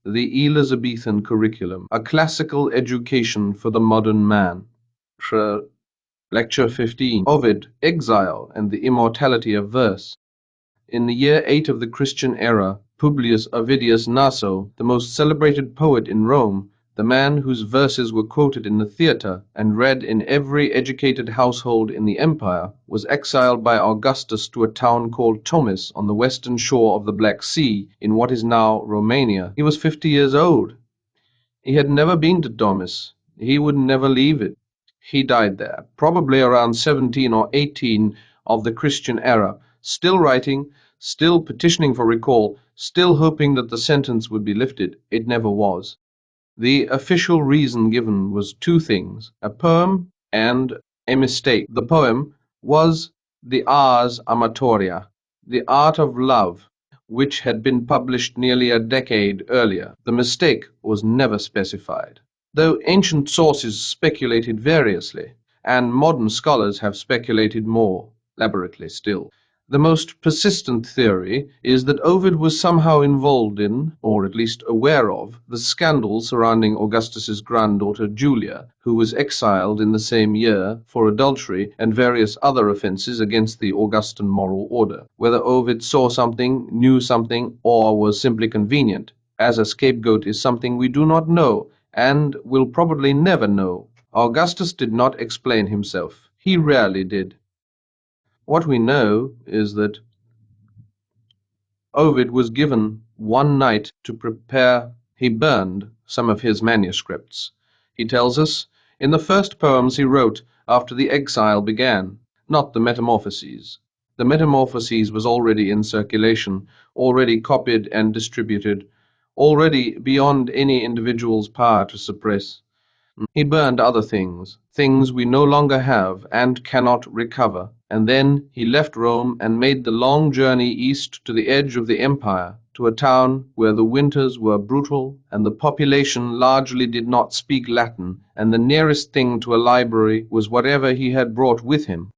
the Elizabethan curriculum, a classical education for the modern man. Lecture 15, Ovid, Exile, and the Immortality of Verse. In the year 8 of the Christian era, Publius Ovidius Naso, the most celebrated poet in Rome, the man whose verses were quoted in the theatre and read in every educated household in the empire, was exiled by Augustus to a town called Tomis on the western shore of the Black Sea in what is now Romania. He was 50 years old. He had never been to Tomis. He would never leave it. He died there, probably around 17 or 18 of the Christian era, still writing, still petitioning for recall, still hoping that the sentence would be lifted. It never was. The official reason given was two things, a poem and a mistake. The poem was the Ars Amatoria, the art of love, which had been published nearly a decade earlier. The mistake was never specified. Though ancient sources speculated variously, and modern scholars have speculated more elaborately still, the most persistent theory is that Ovid was somehow involved in, or at least aware of, the scandal surrounding Augustus's granddaughter Julia, who was exiled in the same year for adultery and various other offences against the Augustan moral order. Whether Ovid saw something, knew something, or was simply convenient as a scapegoat is something we do not know, and will probably never know. Augustus did not explain himself. He rarely did. What we know is that Ovid was given one night to prepare. He burned some of his manuscripts. He tells us, in the first poems he wrote after the exile began, not the Metamorphoses. The Metamorphoses was already in circulation, already copied and distributed, already beyond any individual's power to suppress. He burned other things, things we no longer have and cannot recover, and then he left Rome and made the long journey east to the edge of the empire, to a town where the winters were brutal and the population largely did not speak Latin, and the nearest thing to a library was whatever he had brought with him.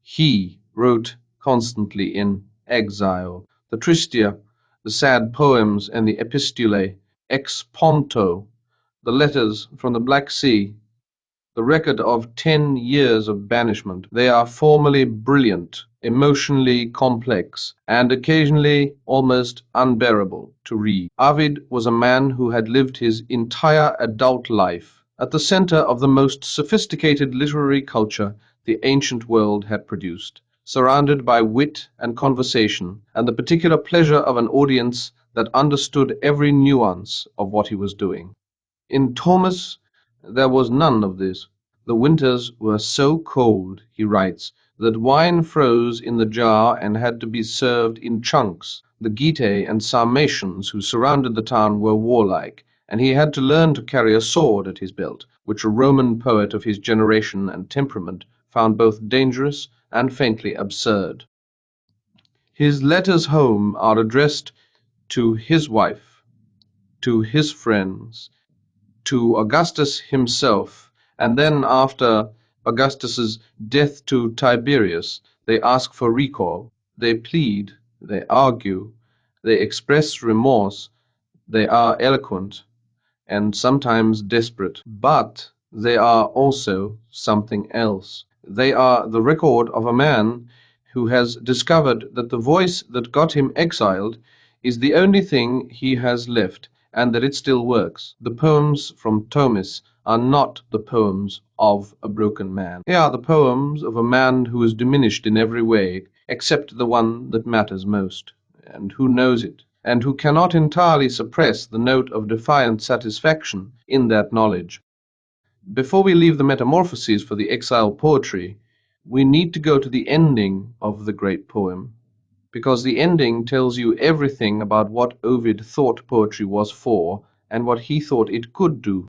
He wrote constantly in exile, the Tristia, the sad poems and the epistulae, ex ponto, the letters from the Black Sea, the record of 10 years of banishment. They are formally brilliant, emotionally complex, and occasionally almost unbearable to read. Ovid was a man who had lived his entire adult life at the center of the most sophisticated literary culture the ancient world had produced, surrounded by wit and conversation, and the particular pleasure of an audience that understood every nuance of what he was doing. In Thomas, there was none of this. The winters were so cold, he writes, that wine froze in the jar and had to be served in chunks. The Getae and Sarmatians who surrounded the town were warlike, and he had to learn to carry a sword at his belt, which a Roman poet of his generation and temperament found both dangerous and faintly absurd. His letters home are addressed to his wife, to his friends, to Augustus himself, and then after Augustus's death to Tiberius, they ask for recall, they plead, they argue, they express remorse, they are eloquent, and sometimes desperate, but they are also something else. They are the record of a man who has discovered that the voice that got him exiled is the only thing he has left, and that it still works. The poems from Thomis are not the poems of a broken man. They are the poems of a man who is diminished in every way, except the one that matters most, and who knows it, and who cannot entirely suppress the note of defiant satisfaction in that knowledge. Before we leave the Metamorphoses for the exile poetry, we need to go to the ending of the great poem, because the ending tells you everything about what Ovid thought poetry was for and what he thought it could do.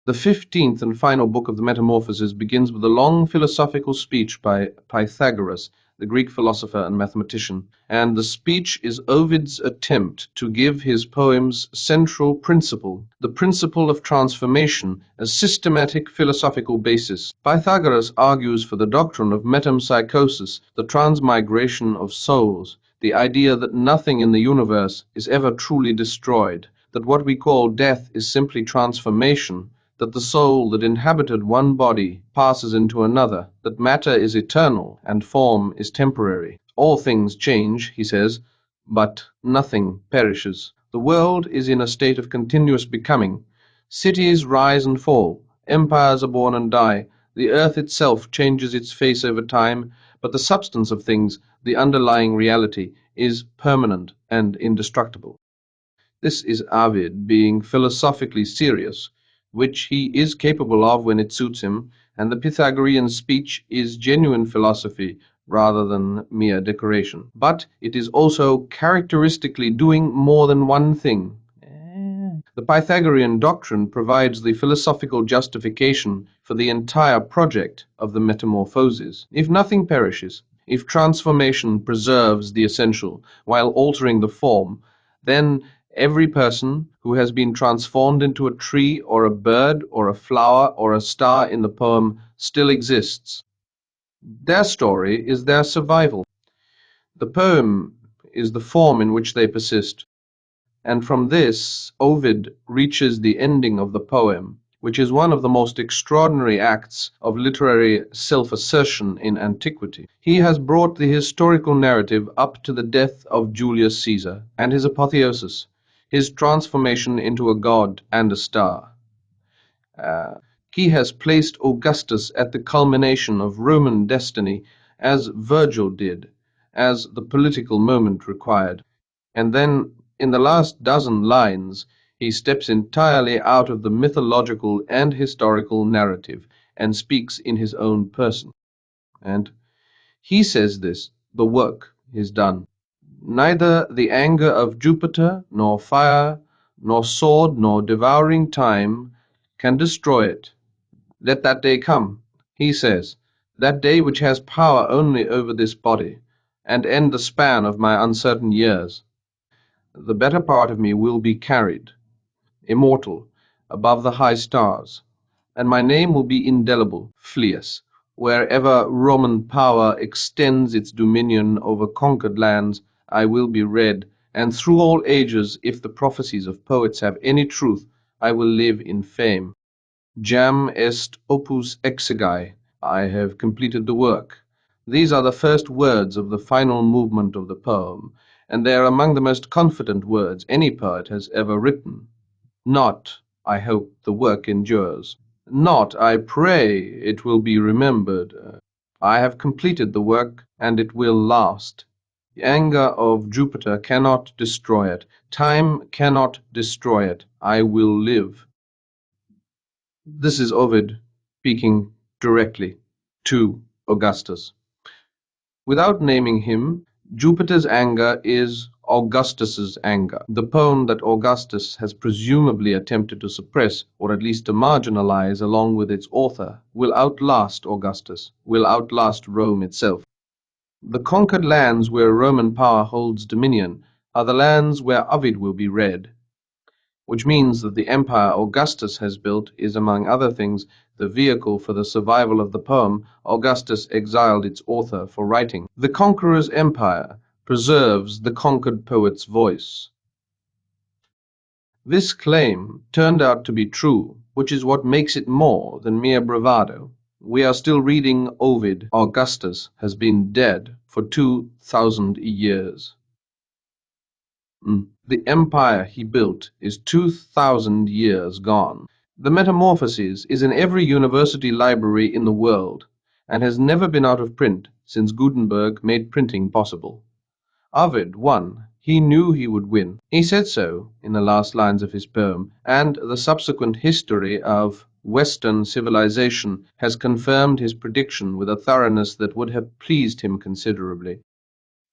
The 15th and final book of the Metamorphoses begins with a long philosophical speech by Pythagoras, the Greek philosopher and mathematician, and the speech is Ovid's attempt to give his poem's central principle, the principle of transformation, a systematic philosophical basis. Pythagoras argues for the doctrine of metempsychosis, the transmigration of souls, the idea that nothing in the universe is ever truly destroyed, that what we call death is simply transformation, that the soul that inhabited one body passes into another, that matter is eternal and form is temporary. All things change, he says, but nothing perishes. The world is in a state of continuous becoming. Cities rise and fall, empires are born and die, the earth itself changes its face over time, but the substance of things, the underlying reality, is permanent and indestructible. This is Ovid being philosophically serious, which he is capable of when it suits him, and the Pythagorean speech is genuine philosophy rather than mere decoration. But it is also characteristically doing more than one thing. The Pythagorean doctrine provides the philosophical justification for the entire project of the Metamorphoses. If nothing perishes, if transformation preserves the essential while altering the form, then every person who has been transformed into a tree or a bird or a flower or a star in the poem still exists. Their story is their survival. The poem is the form in which they persist. And from this, Ovid reaches the ending of the poem, which is one of the most extraordinary acts of literary self-assertion in antiquity. He has brought the historical narrative up to the death of Julius Caesar and his apotheosis, his transformation into a god and a star. He has placed Augustus at the culmination of Roman destiny, as Virgil did, as the political moment required. And then, in the last dozen lines, he steps entirely out of the mythological and historical narrative and speaks in his own person. And he says this: the work is done. Neither the anger of Jupiter, nor fire, nor sword, nor devouring time can destroy it. Let that day come, he says, that day which has power only over this body, and end the span of my uncertain years. The better part of me will be carried, immortal, above the high stars, and my name will be indelible, Fleus, wherever Roman power extends its dominion over conquered lands. I will be read, and through all ages, if the prophecies of poets have any truth, I will live in fame. Jam est opus exegi, I have completed the work. These are the first words of the final movement of the poem, and they are among the most confident words any poet has ever written. Not, I hope the work endures. Not, I pray it will be remembered. I have completed the work, and it will last. The anger of Jupiter cannot destroy it. Time cannot destroy it. I will live. This is Ovid speaking directly to Augustus. Without naming him, Jupiter's anger is Augustus's anger. The poem that Augustus has presumably attempted to suppress, or at least to marginalize along with its author, will outlast Augustus, will outlast Rome itself. The conquered lands where Roman power holds dominion are the lands where Ovid will be read, which means that the empire Augustus has built is, among other things, the vehicle for the survival of the poem Augustus exiled its author for writing. The conqueror's empire preserves the conquered poet's voice. This claim turned out to be true, which is what makes it more than mere bravado. We are still reading Ovid. Augustus has been dead for 2,000 years. The empire he built is 2,000 years gone. The Metamorphoses is in every university library in the world, and has never been out of print since Gutenberg made printing possible. Ovid won. He knew he would win. He said so in the last lines of his poem, and the subsequent history of Western civilization has confirmed his prediction with a thoroughness that would have pleased him considerably.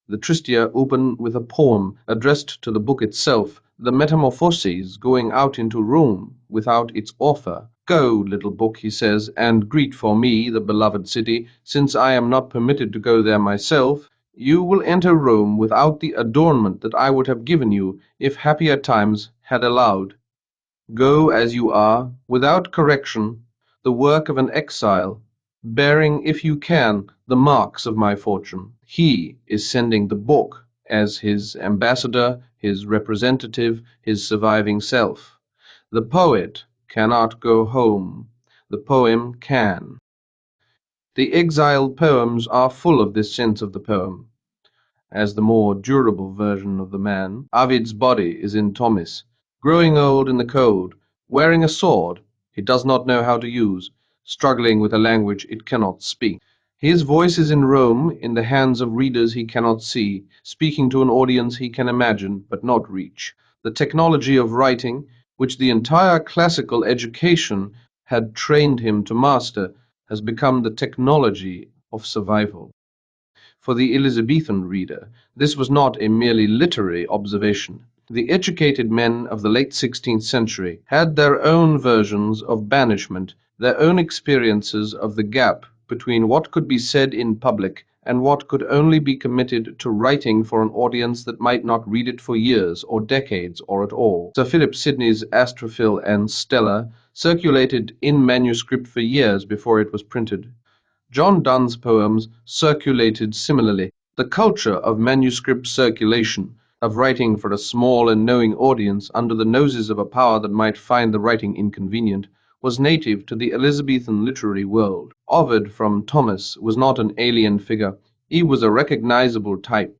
The Tristia open with a poem addressed to the book itself, the Metamorphoses going out into Rome without its author. Go, little book, he says, and greet for me the beloved city, since I am not permitted to go there myself. You will enter Rome without the adornment that I would have given you if happier times had allowed. Go as you are, without correction, the work of an exile, bearing, if you can, the marks of my fortune. He is sending the book as his ambassador, his representative, his surviving self. The poet cannot go home. The poem can. The exiled poems are full of this sense of the poem. As the more durable version of the man, Ovid's body is in Thomas, growing old in the cold, wearing a sword he does not know how to use, struggling with a language it cannot speak. His voice is in Rome, in the hands of readers he cannot see, speaking to an audience he can imagine but not reach. The technology of writing, which the entire classical education had trained him to master, has become the technology of survival. For the Elizabethan reader, this was not a merely literary observation. The educated men of the late 16th century had their own versions of banishment, their own experiences of the gap between what could be said in public and what could only be committed to writing for an audience that might not read it for years or decades or at all. Sir Philip Sidney's Astrophil and Stella circulated in manuscript for years before it was printed. John Donne's poems circulated similarly. The culture of manuscript circulation, of writing for a small and knowing audience under the noses of a power that might find the writing inconvenient, was native to the Elizabethan literary world. Ovid from Thomas was not an alien figure. He was a recognizable type.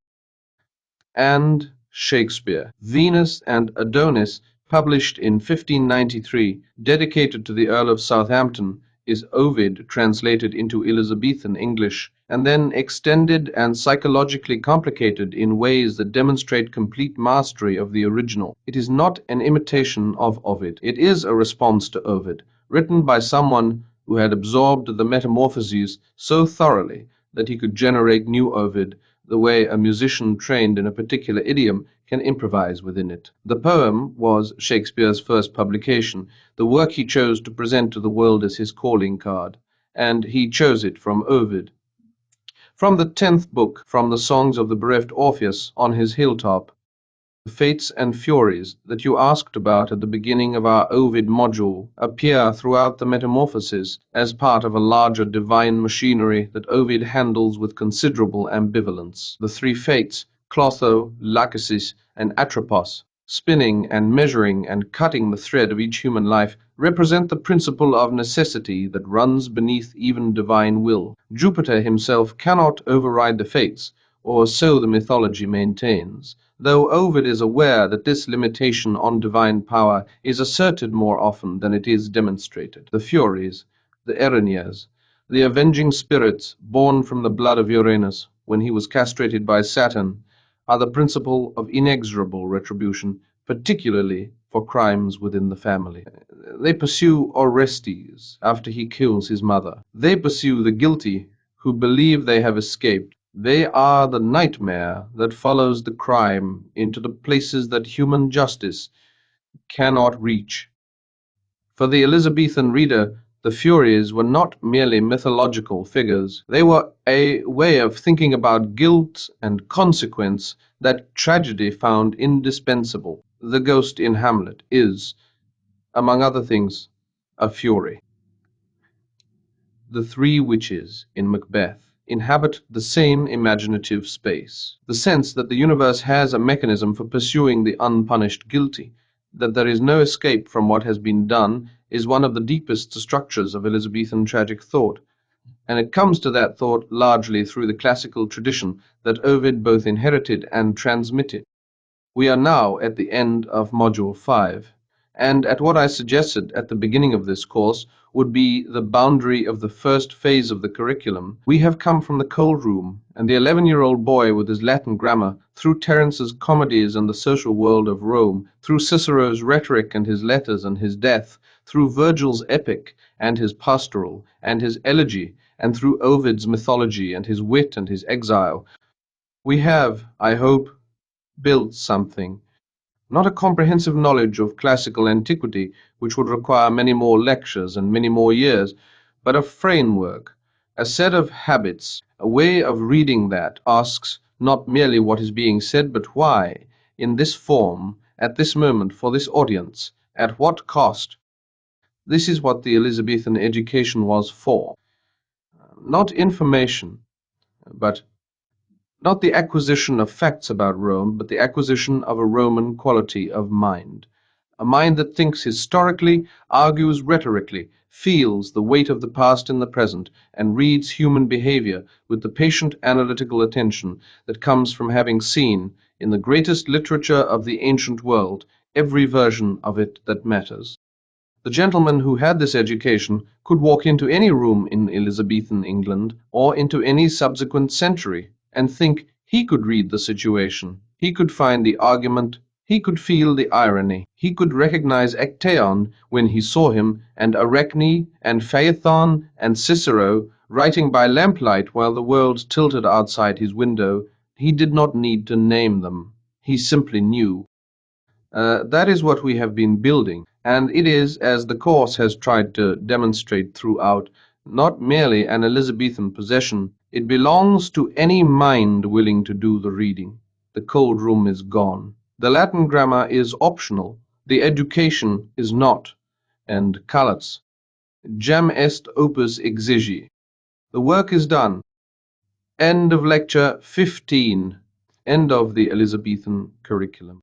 And Shakespeare. Venus and Adonis, published in 1593, dedicated to the Earl of Southampton, is Ovid translated into Elizabethan English, and then extended and psychologically complicated in ways that demonstrate complete mastery of the original. It is not an imitation of Ovid. It is a response to Ovid, written by someone who had absorbed the Metamorphoses so thoroughly that he could generate new Ovid the way a musician trained in a particular idiom can improvise within it. The poem was Shakespeare's first publication, the work he chose to present to the world as his calling card, and he chose it from Ovid. From the 10th book, from the songs of the bereft Orpheus on his hilltop, the fates and furies that you asked about at the beginning of our Ovid module appear throughout the Metamorphoses as part of a larger divine machinery that Ovid handles with considerable ambivalence. The three fates, Clotho, Lachesis, and Atropos, spinning and measuring and cutting the thread of each human life, represent the principle of necessity that runs beneath even divine will. Jupiter himself cannot override the fates, or so the mythology maintains, though Ovid is aware that this limitation on divine power is asserted more often than it is demonstrated. The Furies, the Erinyes, the avenging spirits born from the blood of Uranus when he was castrated by Saturn, are the principle of inexorable retribution, particularly for crimes within the family. They pursue Orestes after he kills his mother. They pursue the guilty who believe they have escaped. They are the nightmare that follows the crime into the places that human justice cannot reach. For the Elizabethan reader, the Furies were not merely mythological figures. They were a way of thinking about guilt and consequence that tragedy found indispensable. The ghost in Hamlet is, among other things, a fury. The three witches in Macbeth inhabit the same imaginative space. The sense that the universe has a mechanism for pursuing the unpunished guilty, that there is no escape from what has been done, is one of the deepest structures of Elizabethan tragic thought, and it comes to that thought largely through the classical tradition that Ovid both inherited and transmitted. We are now at the end of Module 5, and at what I suggested at the beginning of this course would be the boundary of the first phase of the curriculum. We have come from the cold room, and the 11-year-old boy with his Latin grammar, through Terence's comedies and the social world of Rome, through Cicero's rhetoric and his letters and his death, through Virgil's epic and his pastoral and his elegy, and through Ovid's mythology and his wit and his exile. We have, I hope, built something. Not a comprehensive knowledge of classical antiquity, which would require many more lectures and many more years, but a framework, a set of habits, a way of reading that asks not merely what is being said, but why, in this form, at this moment, for this audience, at what cost. This is what the Elizabethan education was for. Not information, but Not the acquisition of facts about Rome, but the acquisition of a Roman quality of mind. A mind that thinks historically, argues rhetorically, feels the weight of the past in the present, and reads human behavior with the patient analytical attention that comes from having seen, in the greatest literature of the ancient world, every version of it that matters. The gentleman who had this education could walk into any room in Elizabethan England, or into any subsequent century, and think he could read the situation, he could find the argument, he could feel the irony, he could recognize Actaeon when he saw him, and Arachne, and Phaethon, and Cicero, writing by lamplight while the world tilted outside his window. He did not need to name them. He simply knew. That is what we have been building, and it is, as the course has tried to demonstrate throughout, not merely an Elizabethan possession. It belongs to any mind willing to do the reading. The cold room is gone. The Latin grammar is optional. The education is not. And Callot's Jam est opus exigi. The work is done. End of lecture 15. End of the Elizabethan curriculum.